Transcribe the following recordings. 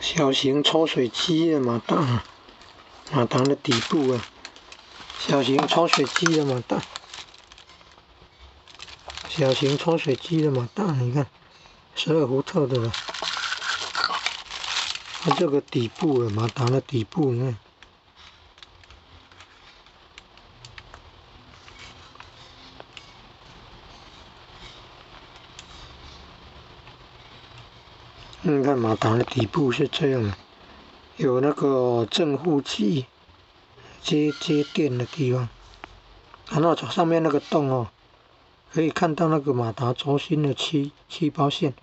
小型抽水机的马达的底部啊，小型抽水机的马达，小型抽水机的马达，你看12伏特的了。它这个底部啊，马达的底部，你看。你看马达的底部是这样的，有那个正负极接电的地方，然后上面那个洞哦，可以看到那个马达轴心的气包线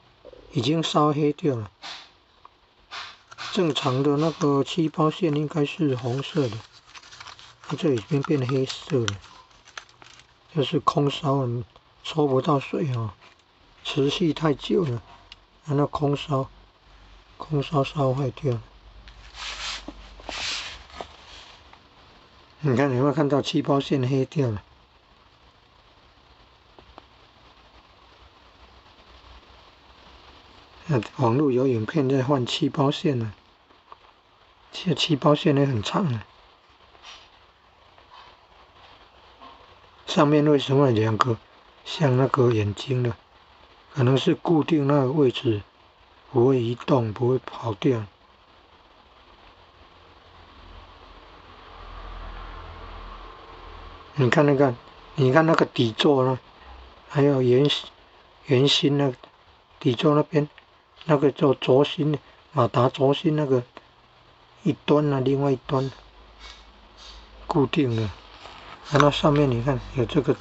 已经烧黑掉了。正常的那个气包线应该是红色的，它这里边变黑色了，就是空烧了，抽不到水哦，持续太久了。那空烧烧坏掉了。你看，你有没有看到气包线黑掉了？网络有影片在换气包线了，这气包线也很长啊。上面为什么2个像那个眼睛的？可能是固定那个位置，不会移动，不会跑掉。你看那个底座呢，还有圆心那个底座那边，那个叫轴心，马达轴心那个一端啊，另外一端固定的。然后上面你看有这个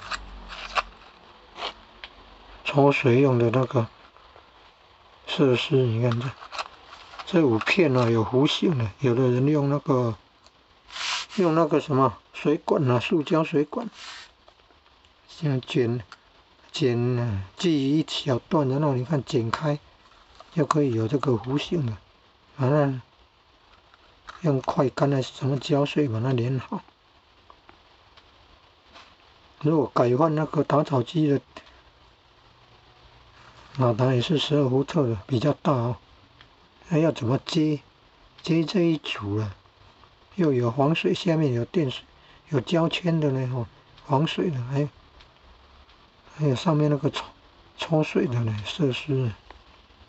抽水用的那个设施，你看这5片啊，有弧形的，有的人用那个什么水管啊，塑胶水管，像剪锯一小段，然后你看剪开就可以有这个弧形的，把它用快干的什么胶水把它粘好。如果改换那个打草机的马达也是12伏特的，比较大哦。那要怎么接这一组啊？又有防水，下面有电水，有胶圈的呢，防水的，还有上面那个抽水的呢设施。